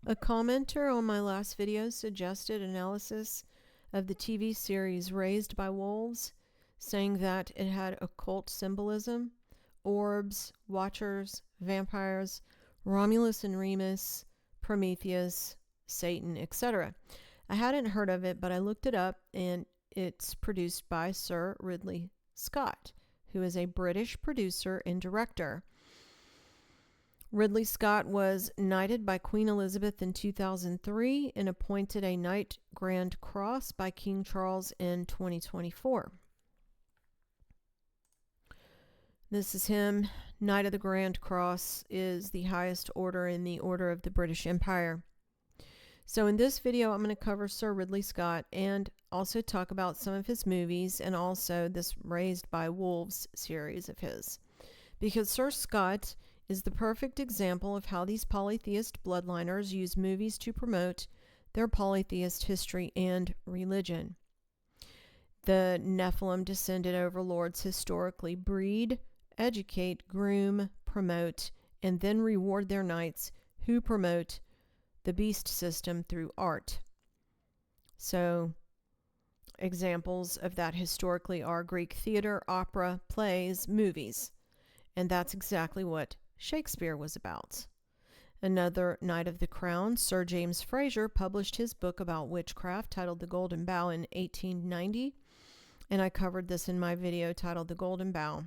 A commenter on my last video suggested analysis of the TV series Raised by Wolves, saying that it had occult symbolism, orbs, watchers, vampires, Romulus and Remus, Prometheus, Satan, etc. I hadn't heard of it, but I looked it up, and it's produced by Sir Ridley Scott, who is a British producer and director. Ridley Scott was knighted by Queen Elizabeth in 2003 and appointed a Knight Grand Cross by King Charles in 2024. This is him. Knight of the Grand Cross is the highest order in the Order of the British Empire. So in this video, I'm going to cover Sir Ridley Scott and also talk about some of his movies and also this Raised by Wolves series of his. Because Sir Scott is the perfect example of how these polytheist bloodliners use movies to promote their polytheist history and religion. The Nephilim descended overlords historically breed, educate, groom, promote, and then reward their knights who promote the beast system through art. So, examples of that historically are Greek theater, opera, plays, movies. And that's exactly what Shakespeare was about. Another Knight of the Crown, Sir James Fraser, published his book about witchcraft titled The Golden Bough in 1890, and I covered this in my video titled The Golden Bough.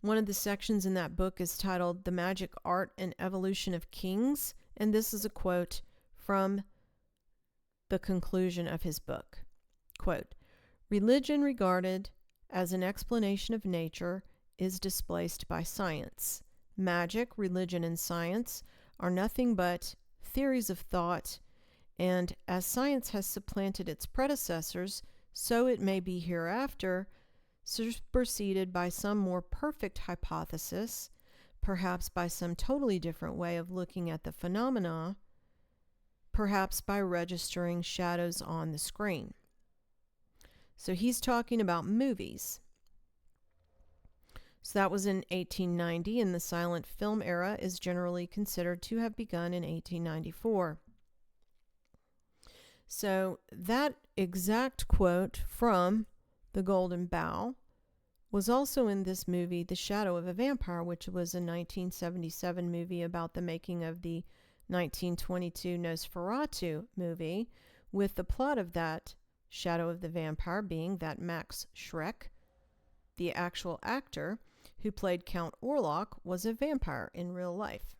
One of the sections in that book is titled The Magic Art and Evolution of Kings, and this is a quote from the conclusion of his book. Quote, "Religion regarded as an explanation of nature is displaced by science. Magic, religion, and science are nothing but theories of thought, and as science has supplanted its predecessors, so it may be hereafter superseded by some more perfect hypothesis, perhaps by some totally different way of looking at the phenomena, perhaps by registering shadows on the screen." So he's talking about movies. So that was in 1890, and the silent film era is generally considered to have begun in 1894. So that exact quote from The Golden Bough was also in this movie, The Shadow of a Vampire, which was a 1977 movie about the making of the 1922 Nosferatu movie, with the plot of that Shadow of the Vampire being that Max Schreck, the actual actor who played Count Orlok, was a vampire in real life.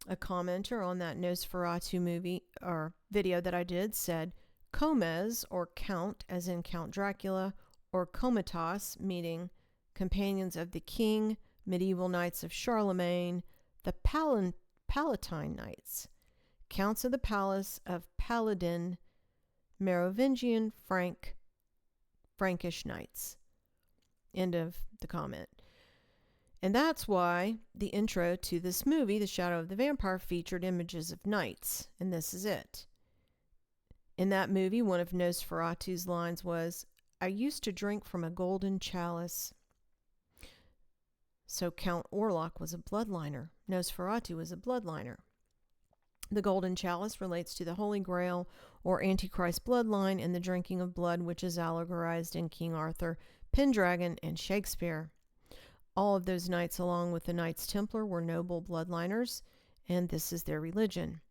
A commenter on that Nosferatu movie or video that I did said, "Comes, or Count, as in Count Dracula, or Comitas, meaning companions of the king, medieval knights of Charlemagne, the Palatine Knights, counts of the palace of Paladin, Merovingian, Frankish knights." End of the comment. And that's why the intro to this movie, The Shadow of the Vampire, featured images of knights, and this is it. In that movie, one of Nosferatu's lines was, "I used to drink from a golden chalice." So Count Orlok was a bloodliner. Nosferatu was a bloodliner. The golden chalice relates to the Holy Grail or Antichrist bloodline and the drinking of blood, which is allegorized in King Arthur, Pendragon, and Shakespeare. All of those knights, along with the Knights Templar, were noble bloodliners, and this is their religion.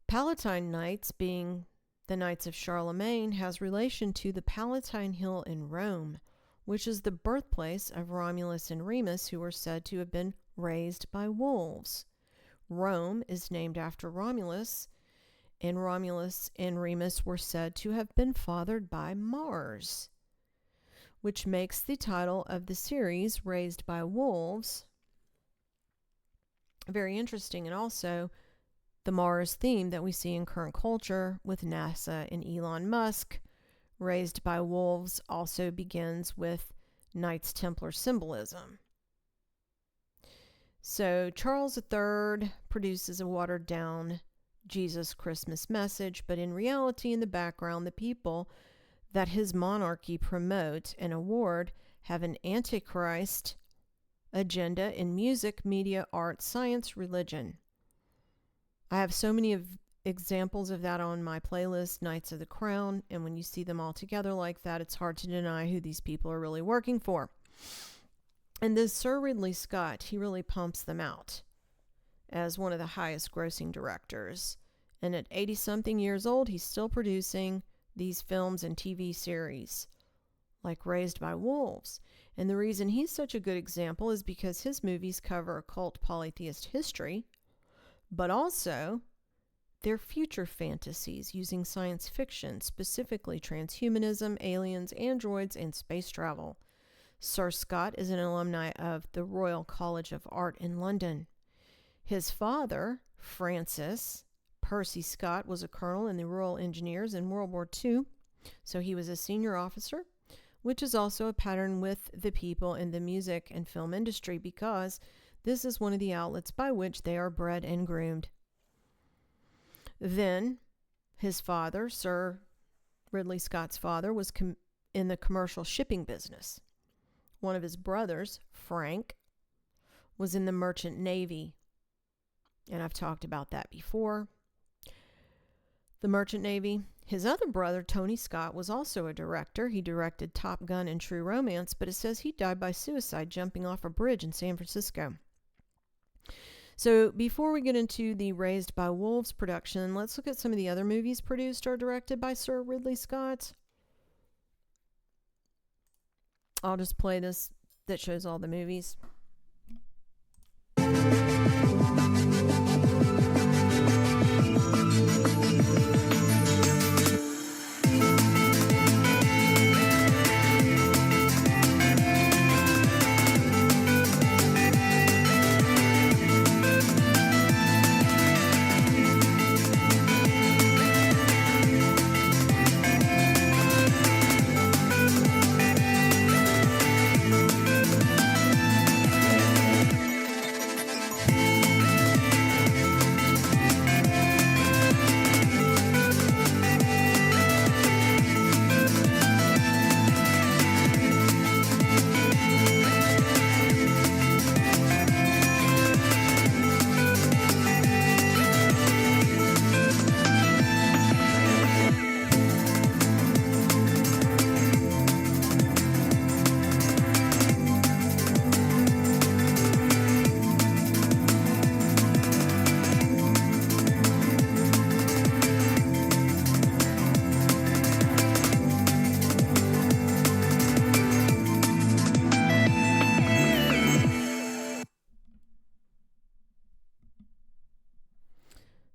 Palatine Knights, being the Knights of Charlemagne, has relation to the Palatine Hill in Rome, which is the birthplace of Romulus and Remus, who are said to have been raised by wolves. Rome is named after Romulus, and Romulus and Remus were said to have been fathered by Mars, which makes the title of the series, Raised by Wolves, very interesting. And also the Mars theme that we see in current culture with NASA and Elon Musk. Raised by Wolves also begins with Knights Templar symbolism. So Charles III produces a watered down Jesus Christmas message, but in reality, in the background, the people that his monarchy promote and award have an antichrist agenda in music, media, art, science, religion. I have so many examples of that on my playlist, Knights of the Crown, and when you see them all together like that, it's hard to deny who these people are really working for. And this Sir Ridley Scott, he really pumps them out as one of the highest grossing directors. And at 80-something years old, he's still producing these films and TV series like Raised by Wolves. And the reason he's such a good example is because his movies cover occult polytheist history, but also they're future fantasies using science fiction, specifically transhumanism, aliens, androids, and space travel. Sir Scott is an alumni of the Royal College of Art in London. His father, Francis Percy Scott, was a colonel in the Royal Engineers in World War II, so he was a senior officer, which is also a pattern with the people in the music and film industry because this is one of the outlets by which they are bred and groomed. Then his father, Sir Ridley Scott's father, was in the commercial shipping business. One of his brothers, Frank, was in the merchant navy, and I've talked about that before. The merchant navy. His other brother, Tony Scott, was also a director. He directed Top Gun and True Romance, but it says he died by suicide jumping off a bridge in San Francisco. So before we get into the Raised by Wolves production, let's look at some of the other movies produced or directed by Sir Ridley Scott. I'll just play this that shows all the movies.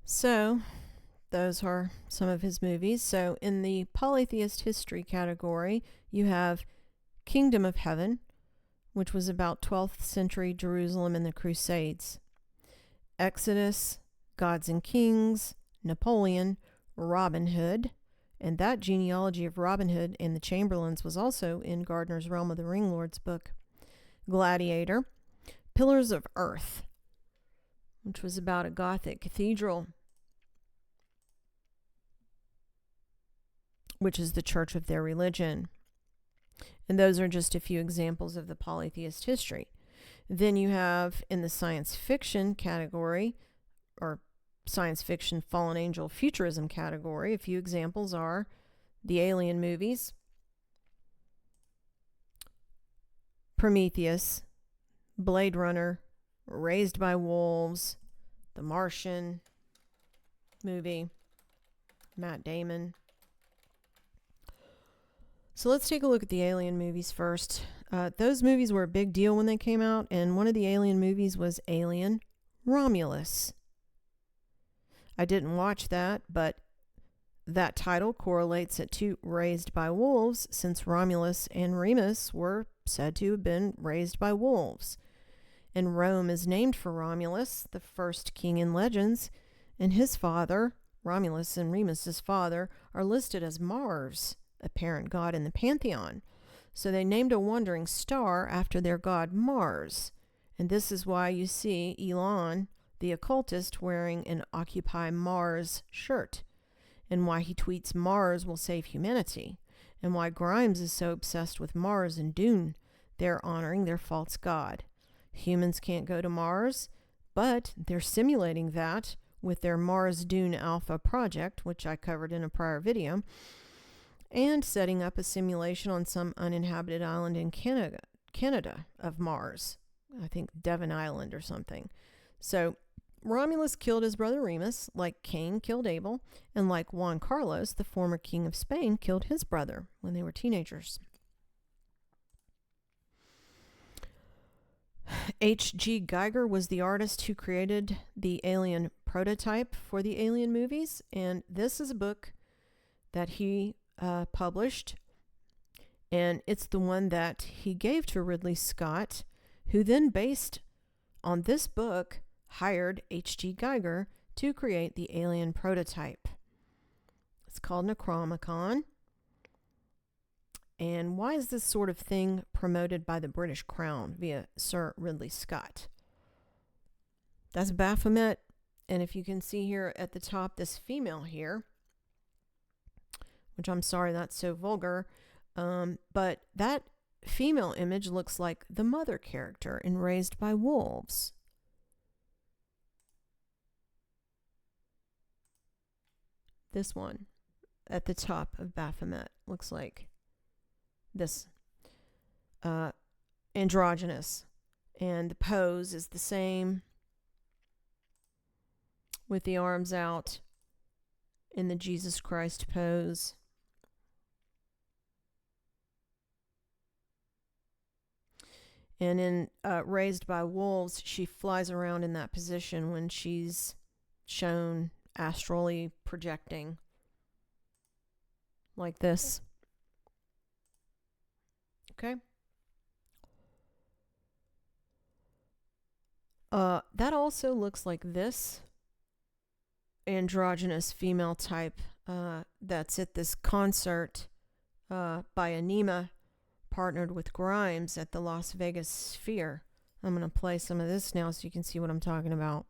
So, those are some of his movies. So, in the polytheist history category, you have Kingdom of Heaven, which was about 12th century Jerusalem and the Crusades. Exodus, Gods and Kings, Napoleon, Robin Hood, and that genealogy of Robin Hood and the Chamberlains was also in Gardner's Realm of the Ringlords book. Gladiator, Pillars of Earth, which was about a Gothic cathedral, which is the church of their religion. And those are just a few examples of the polytheist history. Then you have in the science fiction category, or science fiction fallen angel futurism category, a few examples are the Alien movies, Prometheus, Blade Runner, Raised by Wolves, The Martian movie, Matt Damon. So let's take a look at the Alien movies first. Those movies were a big deal when they came out, and one of the Alien movies was Alien Romulus. I didn't watch that, but that title correlates it to Raised by Wolves, since Romulus and Remus were said to have been raised by wolves. And Rome is named for Romulus, the first king in Legends, and his father, Romulus and Remus's father, are listed as Mars, a parent god in the pantheon. So they named a wandering star after their god Mars. And this is why you see Elon, the occultist, wearing an Occupy Mars shirt, and why he tweets Mars will save humanity, and why Grimes is so obsessed with Mars and Dune. They're honoring their false god. Humans can't go to Mars, but they're simulating that with their Mars Dune Alpha project, which I covered in a prior video, and setting up a simulation on some uninhabited island in Canada of Mars. I think Devon Island or something. So Romulus killed his brother Remus, like Cain killed Abel, and like Juan Carlos, the former king of Spain, killed his brother when they were teenagers. H.G. Geiger was the artist who created the Alien prototype for the Alien movies, and this is a book that he published, and it's the one that he gave to Ridley Scott, who then, based on this book, hired H.G. Geiger to create the Alien prototype. It's called Necronomicon. And why is this sort of thing promoted by the British Crown via Sir Ridley Scott? That's Baphomet, and if you can see here at the top, this female here, which I'm sorry that's so vulgar, but that female image looks like the mother character in Raised by Wolves. This one at the top of Baphomet looks like this androgynous, and the pose is the same with the arms out in the Jesus Christ pose. And in Raised by Wolves, she flies around in that position when she's shown astrally projecting like this. Okay. That also looks like this androgynous female type that's at this concert by Anima, partnered with Grimes at the Las Vegas Sphere. I'm going to play some of this now so you can see what I'm talking about.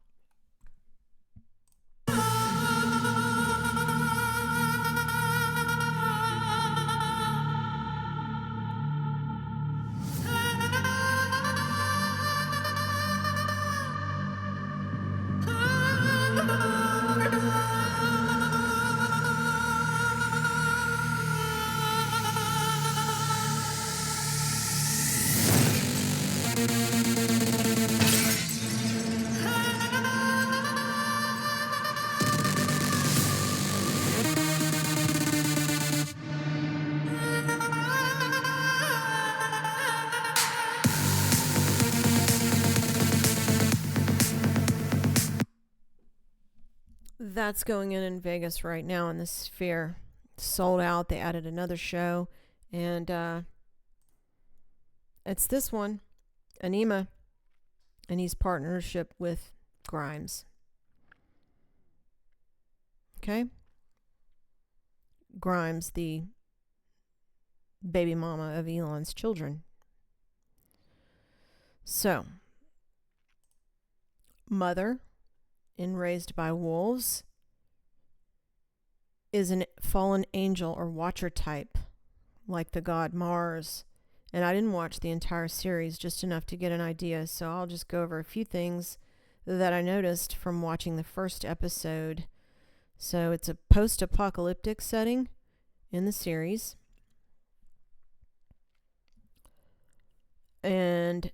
That's going in Vegas right now in the Sphere. Sold out. They added another show, and it's this one, Anima, and he's partnership with Grimes. Okay? Grimes, the baby mama of Elon's children. So, Mother in Raised by Wolves is a fallen angel or watcher type, like the god Mars. And I didn't watch the entire series, just enough to get an idea, so I'll just go over a few things that I noticed from watching the first episode. So it's a post-apocalyptic setting in the series. And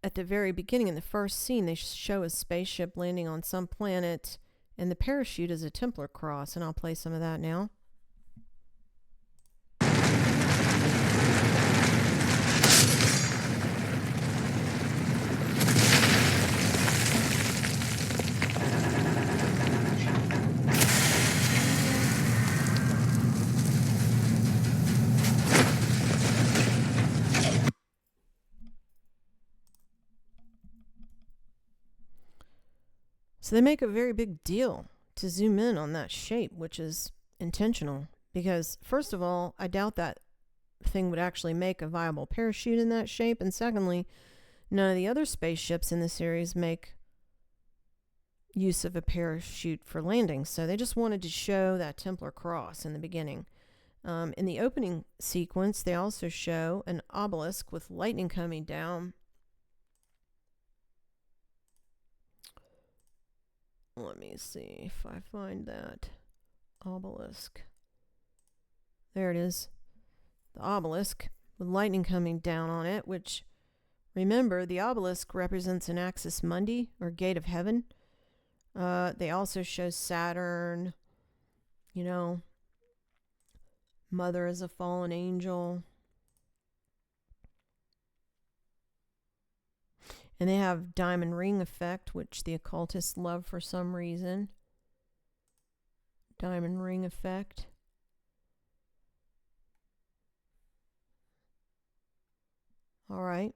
at the very beginning, in the first scene, they show a spaceship landing on some planet, and the parachute is a Templar cross, and I'll play some of that now. So they make a very big deal to zoom in on that shape, which is intentional. Because, first of all, I doubt that thing would actually make a viable parachute in that shape. And secondly, none of the other spaceships in the series make use of a parachute for landing. So they just wanted to show that Templar cross in the beginning. In the opening sequence, they also show an obelisk with lightning coming down. Let me see if I find that obelisk. There it is. The obelisk with lightning coming down on it, which, remember, the obelisk represents an axis mundi, or gate of heaven. They also show Saturn, Mother as a fallen angel. And they have diamond ring effect, which the occultists love for some reason. Diamond ring effect. All right.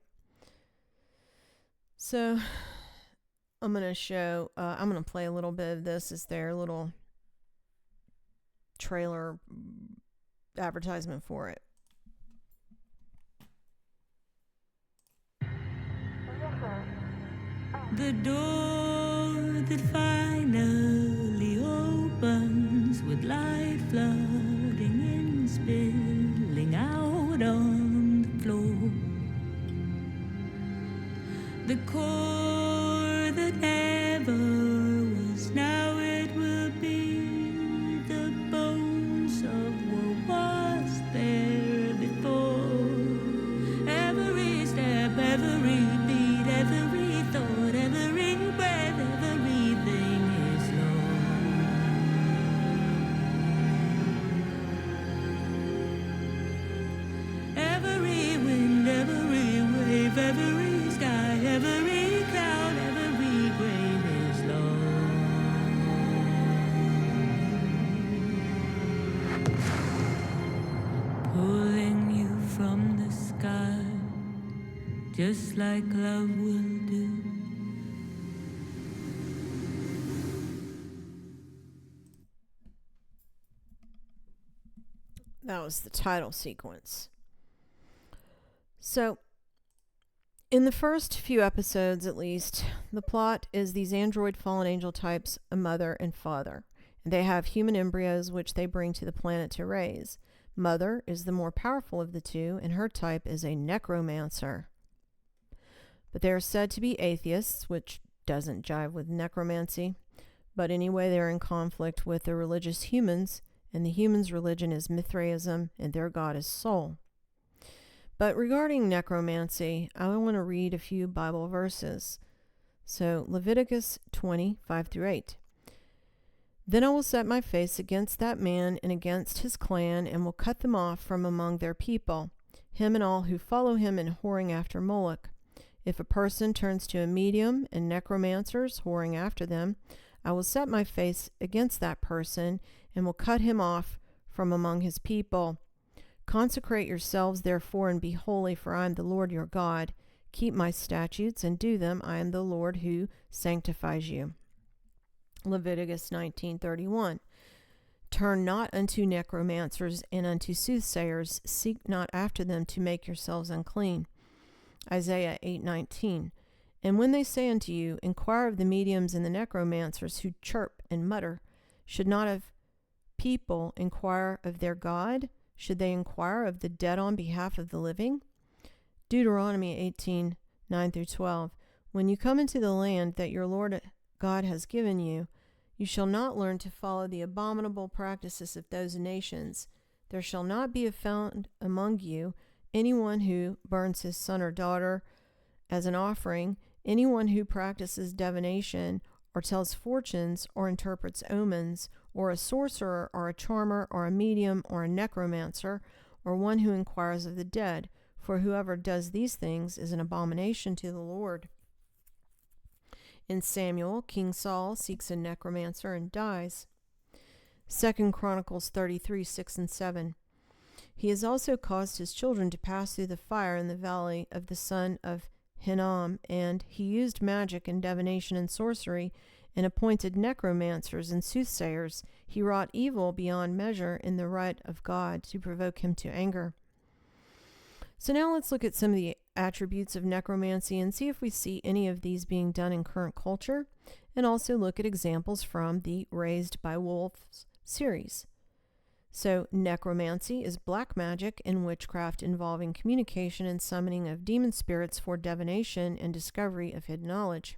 So I'm going to play a little bit of this as their little trailer advertisement for it. The door that finally opens with light flooding and spilling out on the floor. The core that never was, now it will be. The bones of what was there before. Every step, every beat, every thought, every breath, everything is lost. Every wind, every wave, every sky, every cloud, every grain is lost. Pulling you from the sky, just like love will do. That was the title sequence. So, in the first few episodes at least, the plot is these android fallen angel types, a mother and father. And they have human embryos which they bring to the planet to raise. Mother is the more powerful of the two, and her type is a necromancer. But they are said to be atheists, which doesn't jive with necromancy. But anyway, they're in conflict with the religious humans, and the humans' religion is Mithraism, and their god is Sol. But regarding necromancy, I want to read a few Bible verses. So, Leviticus 20:5-8. Then I will set my face against that man and against his clan, and will cut them off from among their people, him and all who follow him in whoring after Moloch. If a person turns to a medium and necromancers, whoring after them, I will set my face against that person, and will cut him off from among his people. Consecrate yourselves, therefore, and be holy, for I am the Lord your God. Keep my statutes and do them. I am the Lord who sanctifies you. Leviticus 19:31. Turn not unto necromancers and unto soothsayers. Seek not after them to make yourselves unclean. Isaiah 8:19. And when they say unto you, inquire of the mediums and the necromancers who chirp and mutter, should not have people inquire of their God? Should they inquire of the dead on behalf of the living? Deuteronomy 18:9-12. When you come into the land that your Lord God has given you, you shall not learn to follow the abominable practices of those nations. There shall not be found among you anyone who burns his son or daughter as an offering, anyone who practices divination, or tells fortunes, or interprets omens, or a sorcerer, or a charmer, or a medium, or a necromancer, or one who inquires of the dead, for whoever does these things is an abomination to the Lord. In Samuel, King Saul seeks a necromancer and dies. 2 Chronicles 33:6-7. He has also caused his children to pass through the fire in the valley of the son of Hinnom, and he used magic and divination and sorcery, and appointed necromancers and soothsayers. He wrought evil beyond measure in the right of God to provoke him to anger. So now let's look at some of the attributes of necromancy and see if we see any of these being done in current culture, and also look at examples from the Raised by Wolves series. So, necromancy is black magic and witchcraft involving communication and summoning of demon spirits for divination and discovery of hidden knowledge.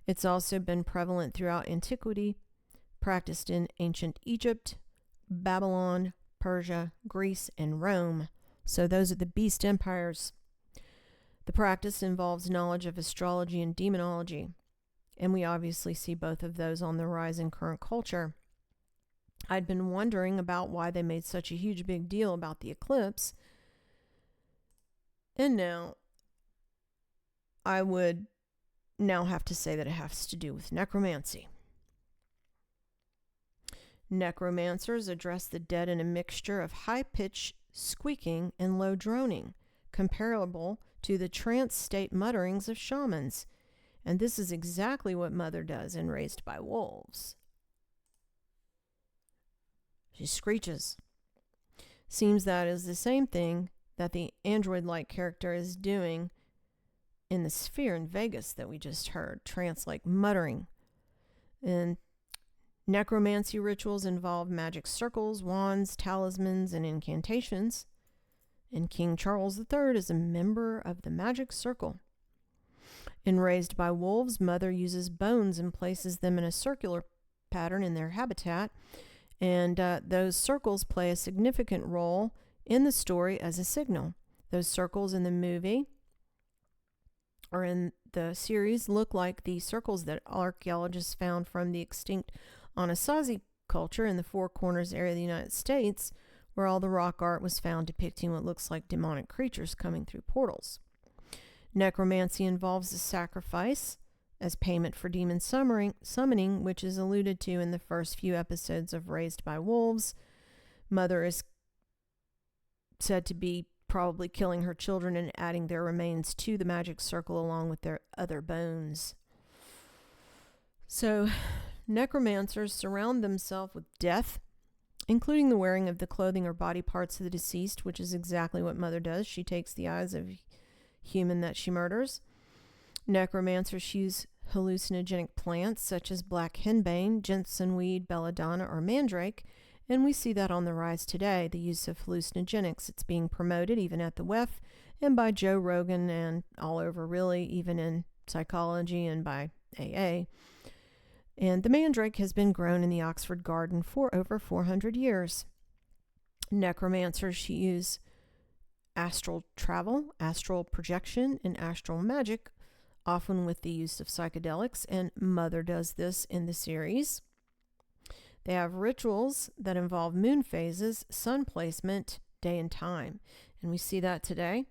It's also been prevalent throughout antiquity, practiced in ancient Egypt, Babylon, Persia, Greece, and Rome. So those are the beast empires. The practice involves knowledge of astrology and demonology, and we obviously see both of those on the rise in current culture. I'd been wondering about why they made such a huge big deal about the eclipse, and now I would now have to say that it has to do with necromancy. Necromancers address the dead in a mixture of high-pitched squeaking and low droning, comparable to the trance state mutterings of shamans. And this is exactly what Mother does in Raised by Wolves. She screeches. Seems that is the same thing that the android-like character is doing in the Sphere in Vegas that we just heard, trance-like muttering. And necromancy rituals involve magic circles, wands, talismans, and incantations. And King Charles III is a member of the Magic Circle. In Raised by Wolves, Mother uses bones and places them in a circular pattern in their habitat, and those circles play a significant role in the story as a signal. Those circles in the movie or in the series look like the circles that archaeologists found from the extinct Anasazi culture in the Four Corners area of the United States, where all the rock art was found depicting what looks like demonic creatures coming through portals. Necromancy involves a sacrifice as payment for demon summoning, which is alluded to in the first few episodes of Raised by Wolves. Mother is said to be probably killing her children and adding their remains to the magic circle along with their other bones. So, necromancers surround themselves with death, including the wearing of the clothing or body parts of the deceased, which is exactly what Mother does. She takes the eyes of human that she murders. Necromancers use hallucinogenic plants such as black henbane, jensenweed, belladonna, or mandrake, and we see that on the rise today, the use of hallucinogenics. It's being promoted even at the WEF and by Joe Rogan and all over really, even in psychology and by AA. And the mandrake has been grown in the Oxford Garden for over 400 years. Necromancers use astral travel, astral projection, and astral magic, often with the use of psychedelics, and Mother does this in the series. They have rituals that involve moon phases, sun placement, day and time, and we see that today.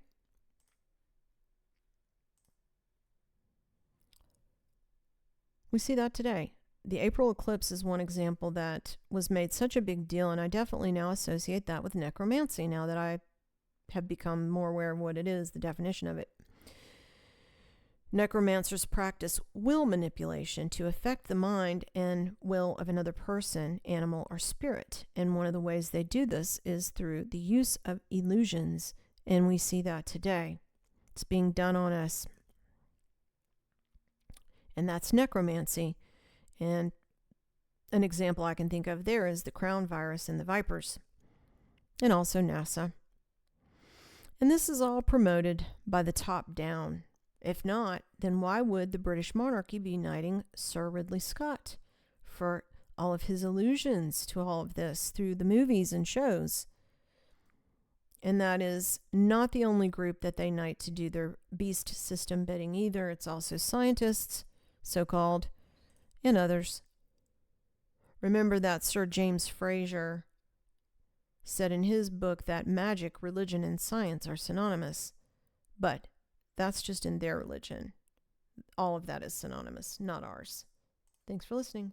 The April eclipse is one example that was made such a big deal, and I definitely now associate that with necromancy now that I have become more aware of what it is, the definition of it. Necromancers practice will manipulation to affect the mind and will of another person, animal, or spirit. And one of the ways they do this is through the use of illusions, and we see that today. It's being done on us. And that's necromancy. And an example I can think of there is the crown virus and the vipers, and also NASA. And this is all promoted by the top down. If not, then why would the British monarchy be knighting Sir Ridley Scott for all of his allusions to all of this through the movies and shows? And that is not the only group that they knight to do their beast system bidding either. It's also scientists, so-called, and others. Remember that Sir James Frazer said in his book that magic, religion, and science are synonymous. But that's just in their religion. All of that is synonymous, not ours. Thanks for listening.